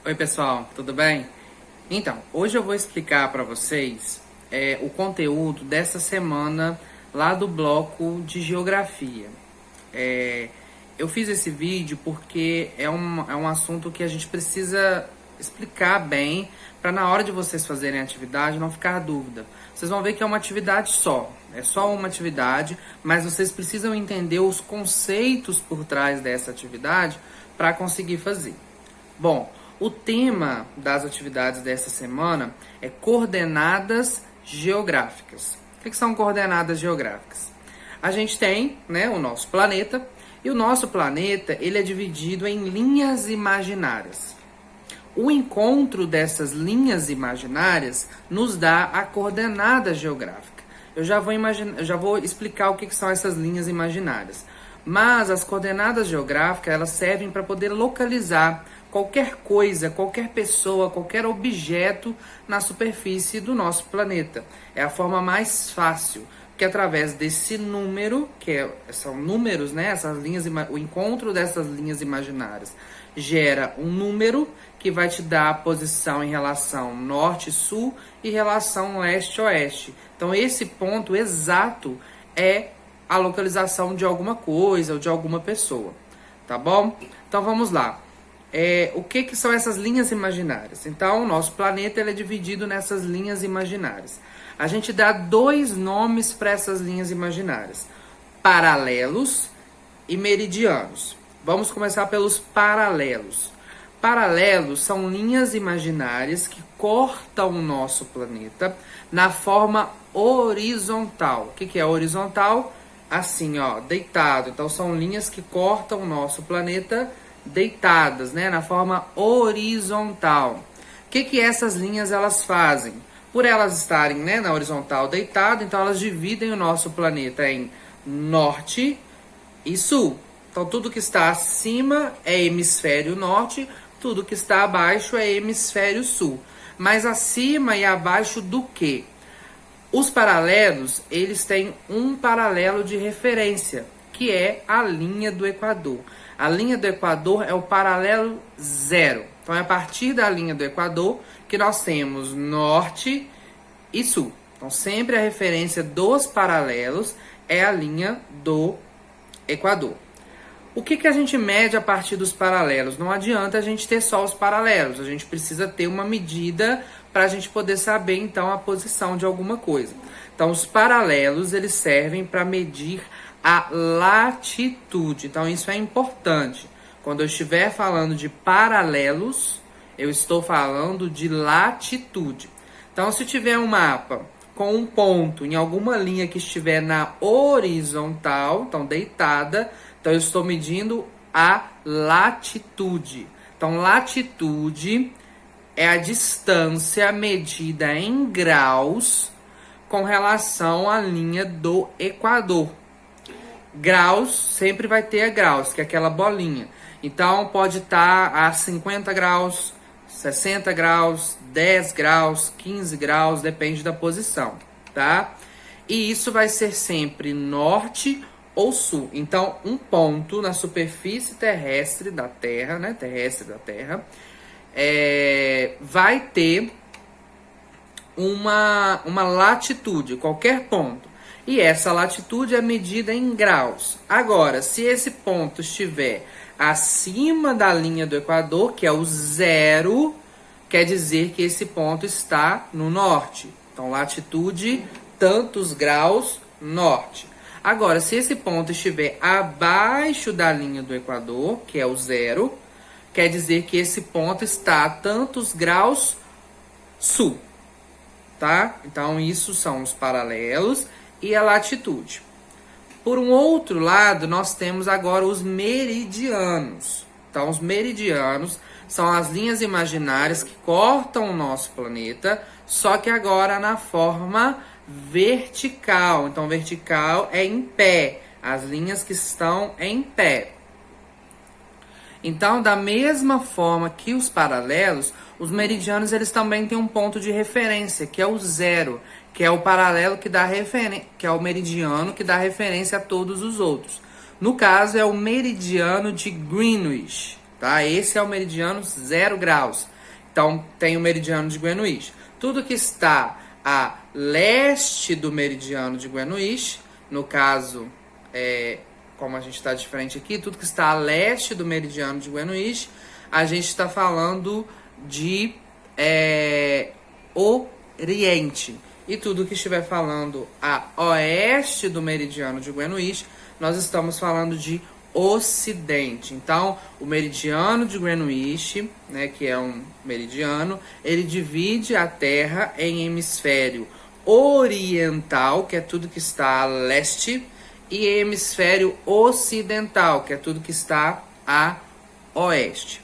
Oi pessoal, tudo bem? Então, hoje eu vou explicar para vocês o conteúdo dessa semana lá do bloco de Geografia. Eu fiz esse vídeo porque é um assunto que a gente precisa explicar bem para na hora de vocês fazerem a atividade não ficar dúvida. Vocês vão ver que é uma atividade só, é só uma atividade, mas vocês precisam entender os conceitos por trás dessa atividade para conseguir fazer. Bom, o tema das atividades dessa semana é coordenadas geográficas. O que são coordenadas geográficas? A gente tem, o nosso planeta, e o nosso planeta ele é dividido em linhas imaginárias. O encontro dessas linhas imaginárias nos dá a coordenada geográfica. Eu já vou explicar o que são essas linhas imaginárias. Mas as coordenadas geográficas elas servem para poder localizar qualquer coisa, qualquer pessoa, qualquer objeto na superfície do nosso planeta. É a forma mais fácil, que através desse número, são números, essas linhas, o encontro dessas linhas imaginárias gera um número que vai te dar a posição em relação norte-sul e relação leste-oeste. Então esse ponto exato é a localização de alguma coisa ou de alguma pessoa, tá bom? Então vamos lá. O que são essas linhas imaginárias? Então o nosso planeta ele é dividido nessas linhas imaginárias. A gente dá dois nomes para essas linhas imaginárias: paralelos e meridianos. Vamos começar pelos paralelos. Paralelos são linhas imaginárias que cortam o nosso planeta na forma horizontal. O que é horizontal? Assim, ó, deitado. Então são linhas que cortam o nosso planeta deitadas, na forma horizontal. O que essas linhas elas fazem? Por elas estarem, na horizontal deitado, então elas dividem o nosso planeta em norte e sul. Então tudo que está acima é hemisfério norte, tudo que está abaixo é hemisfério sul. Mas acima e abaixo do quê? Os paralelos, eles têm um paralelo de referência, que é a linha do Equador. A linha do Equador é o paralelo zero. Então é a partir da linha do Equador que nós temos norte e sul. Então sempre a referência dos paralelos é a linha do Equador. O que a gente mede a partir dos paralelos? Não adianta a gente ter só os paralelos, a gente precisa ter uma medida para a gente poder saber então a posição de alguma coisa. Então os paralelos eles servem para medir a latitude. Então isso é importante. Quando eu estiver falando de paralelos, eu estou falando de latitude. Então se tiver um mapa com um ponto em alguma linha que estiver na horizontal, então deitada, então eu estou medindo a latitude. Então latitude é a distância medida em graus com relação à linha do Equador. Graus, sempre vai ter graus, que é aquela bolinha. Então pode estar a 50 graus, 60 graus, 10 graus, 15 graus, depende da posição, tá? E isso vai ser sempre norte ou sul. Então um ponto na superfície terrestre da Terra, vai ter uma latitude, qualquer ponto. E essa latitude é medida em graus. Agora, se esse ponto estiver acima da linha do Equador, que é o zero, quer dizer que esse ponto está no norte. Então, latitude, tantos graus, norte. Agora, se esse ponto estiver abaixo da linha do Equador, que é o zero, quer dizer que esse ponto está a tantos graus sul, tá? Então, isso são os paralelos e a latitude. Por um outro lado, nós temos agora os meridianos. Então, os meridianos são as linhas imaginárias que cortam o nosso planeta, só que agora na forma vertical. Então, vertical é em pé, as linhas que estão em pé. Então, da mesma forma que os paralelos, os meridianos eles também têm um ponto de referência, que é o zero, que é o paralelo que dá referência, que é o meridiano que dá referência a todos os outros. No caso, é o meridiano de Greenwich, tá? Esse é o meridiano 0 graus. Então, tem o meridiano de Greenwich. Tudo que está a leste do meridiano de Greenwich, no caso, como a gente está de frente aqui, tudo que está a leste do meridiano de Greenwich, a gente está falando de Oriente. E tudo que estiver falando a oeste do meridiano de Greenwich, nós estamos falando de Ocidente. Então, o meridiano de Greenwich, né, que é um meridiano, ele divide a Terra em hemisfério oriental, que é tudo que está a leste, e hemisfério ocidental, que é tudo que está a oeste.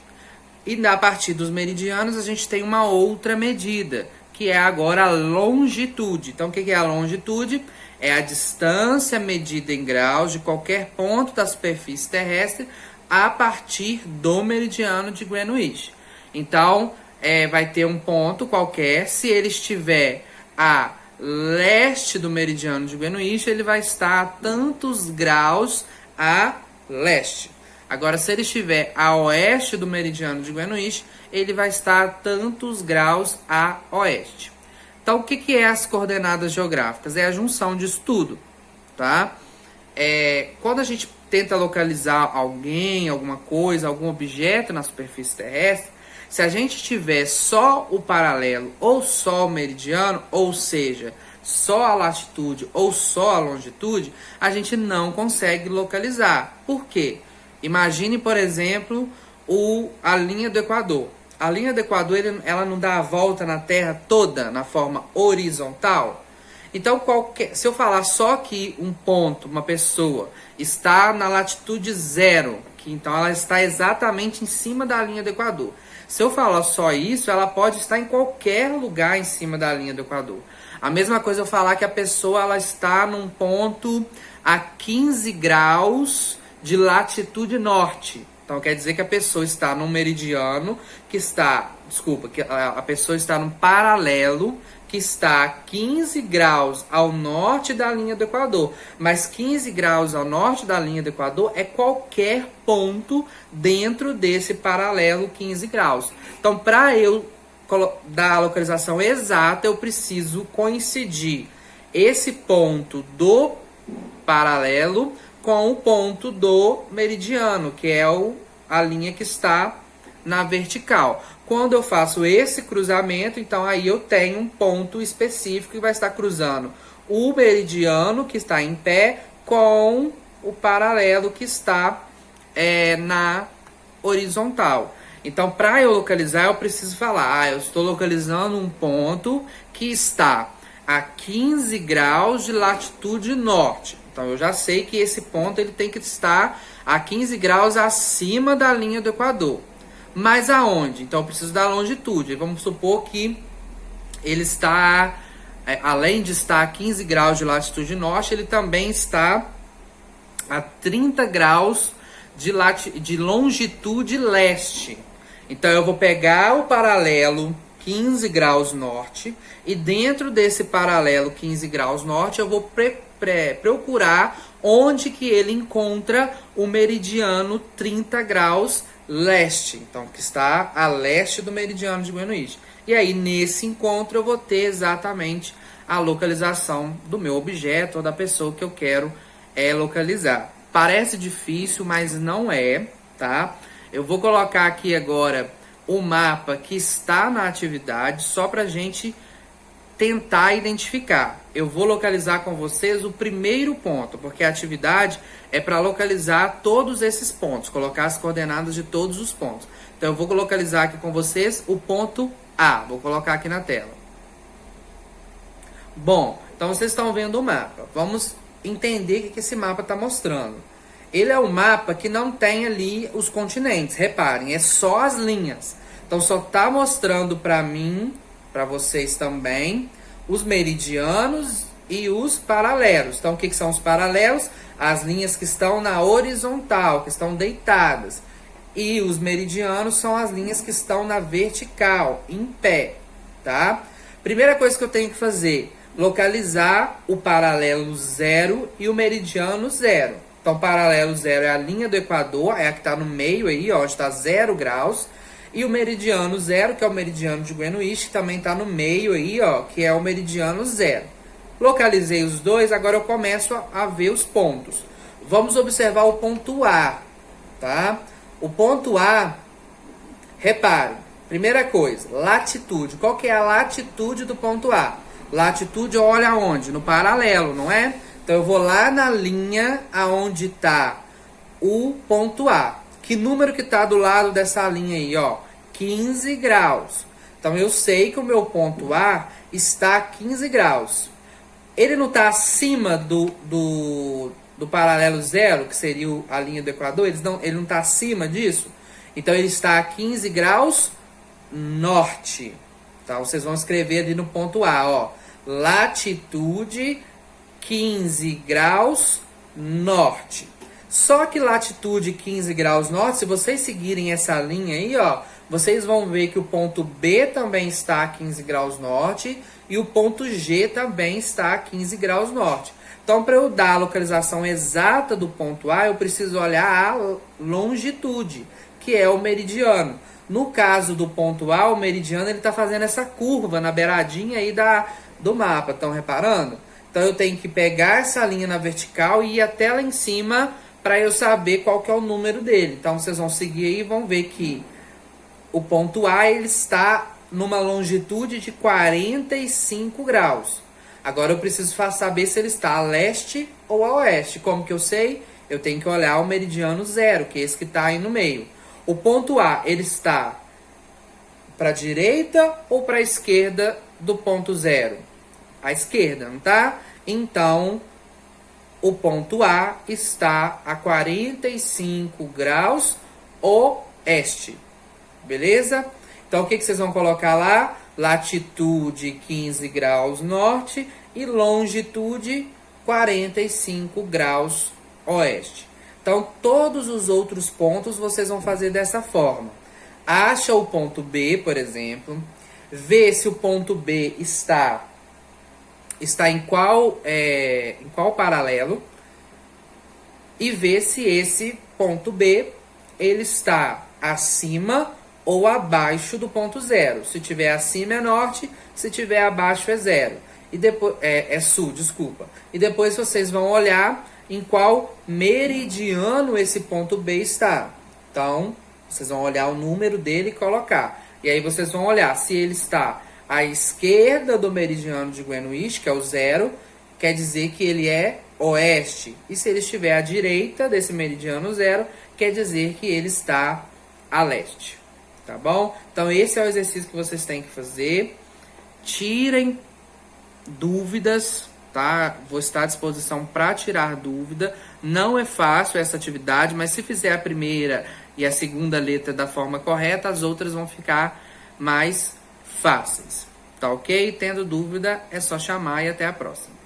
E a partir dos meridianos, a gente tem uma outra medida, que é agora a longitude. Então, o que é a longitude? É a distância medida em graus de qualquer ponto da superfície terrestre a partir do meridiano de Greenwich. Então, vai ter um ponto qualquer, se ele estiver a leste do meridiano de Greenwich, ele vai estar a tantos graus a leste. Agora, se ele estiver a oeste do meridiano de Greenwich, ele vai estar a tantos graus a oeste. Então, o que é as coordenadas geográficas? É a junção disso tudo, tá? Quando a gente tenta localizar alguém, alguma coisa, algum objeto na superfície terrestre, se a gente tiver só o paralelo ou só o meridiano, ou seja, só a latitude ou só a longitude, a gente não consegue localizar. Por quê? Imagine, por exemplo, a linha do Equador. A linha do Equador, ela não dá a volta na Terra toda na forma horizontal? Então, se eu falar só que um ponto, uma pessoa, está na latitude 0, que então ela está exatamente em cima da linha do Equador. Se eu falar só isso, ela pode estar em qualquer lugar em cima da linha do Equador. A mesma coisa eu falar que a pessoa ela está num ponto a 15 graus de latitude norte. Então quer dizer que a pessoa está num meridiano que a pessoa está num paralelo que está a 15 graus ao norte da linha do Equador. Mas 15 graus ao norte da linha do Equador é qualquer ponto dentro desse paralelo 15 graus. Então, para eu dar a localização exata, eu preciso coincidir esse ponto do paralelo com o ponto do meridiano, que é a linha que está na vertical. Quando eu faço esse cruzamento, então aí eu tenho um ponto específico que vai estar cruzando o meridiano que está em pé com o paralelo que está na horizontal. Então, para eu localizar, eu preciso falar, eu estou localizando um ponto que está a 15 graus de latitude norte. Então, eu já sei que esse ponto ele tem que estar a 15 graus acima da linha do Equador. Mas aonde? Então, eu preciso da longitude. Vamos supor que ele está, além de estar a 15 graus de latitude norte, ele também está a 30 graus de longitude leste. Então, eu vou pegar o paralelo 15 graus norte e dentro desse paralelo 15 graus norte, eu vou procurar onde que ele encontra o meridiano 30 graus leste, então que está a leste do meridiano de Greenwich. E aí nesse encontro eu vou ter exatamente a localização do meu objeto ou da pessoa que eu quero localizar. Parece difícil, mas não é, tá? Eu vou colocar aqui agora o mapa que está na atividade só para a gente tentar identificar. Eu vou localizar com vocês o primeiro ponto, porque a atividade é para localizar todos esses pontos, colocar as coordenadas de todos os pontos. Então eu vou localizar aqui com vocês o ponto A, vou colocar aqui na tela. Bom, então vocês estão vendo o mapa. Vamos entender o que esse mapa está mostrando. Ele é um mapa que não tem ali os continentes, reparem, é só as linhas. Então só está mostrando para mim, para vocês também, os meridianos e os paralelos. Então, o que são os paralelos? As linhas que estão na horizontal, que estão deitadas. E os meridianos são as linhas que estão na vertical, em pé, tá? Primeira coisa que eu tenho que fazer, localizar o paralelo 0 e o meridiano 0. Então, paralelo 0 é a linha do Equador, é a que está no meio aí, ó, onde está 0 graus. E o meridiano zero, que é o meridiano de Greenwich, que também está no meio aí, ó, que é o meridiano zero. Localizei os dois, agora eu começo a ver os pontos. Vamos observar o ponto A, tá? O ponto A, repare, primeira coisa, latitude. Qual que é a latitude do ponto A? Latitude, olha onde? No paralelo, não é? Então eu vou lá na linha aonde está o ponto A. Que número que está do lado dessa linha aí, ó? 15 graus. Então eu sei que o meu ponto A está a 15 graus. Ele não está acima do paralelo zero, que seria a linha do Equador? Ele não está acima disso? Então ele está a 15 graus norte. Então vocês vão escrever ali no ponto A, ó. Latitude 15 graus norte. Só que latitude 15 graus norte, se vocês seguirem essa linha aí, ó, vocês vão ver que o ponto B também está a 15 graus norte e o ponto G também está a 15 graus norte. Então, para eu dar a localização exata do ponto A, eu preciso olhar a longitude, que é o meridiano. No caso do ponto A, o meridiano ele está fazendo essa curva na beiradinha aí do mapa. Estão reparando? Então, eu tenho que pegar essa linha na vertical e ir até lá em cima para eu saber qual que é o número dele. Então, vocês vão seguir aí e vão ver que o ponto A ele está numa longitude de 45 graus. Agora eu preciso saber se ele está a leste ou a oeste. Como que eu sei? Eu tenho que olhar o meridiano zero, que é esse que está aí no meio. O ponto A, ele está para a direita ou para a esquerda do ponto zero? À esquerda, não tá? Então, o ponto A está a 45 graus oeste. Beleza? Então, o que vocês vão colocar lá? Latitude 15 graus norte e longitude 45 graus oeste. Então, todos os outros pontos vocês vão fazer dessa forma. Acha o ponto B, por exemplo. Vê se o ponto B está em qual paralelo. E vê se esse ponto B ele está acima ou abaixo do ponto zero. Se tiver acima é norte, se tiver abaixo é zero. E depois é sul, desculpa. E depois vocês vão olhar em qual meridiano esse ponto B está. Então, vocês vão olhar o número dele e colocar. E aí vocês vão olhar se ele está à esquerda do meridiano de Greenwich, que é o zero, quer dizer que ele é oeste. E se ele estiver à direita desse meridiano zero, quer dizer que ele está a leste. Tá bom? Então esse é o exercício que vocês têm que fazer. Tirem dúvidas, tá? Vou estar à disposição para tirar dúvida. Não é fácil essa atividade, mas se fizer a primeira e a segunda letra da forma correta, as outras vão ficar mais fáceis. Tá ok? Tendo dúvida, é só chamar e até a próxima.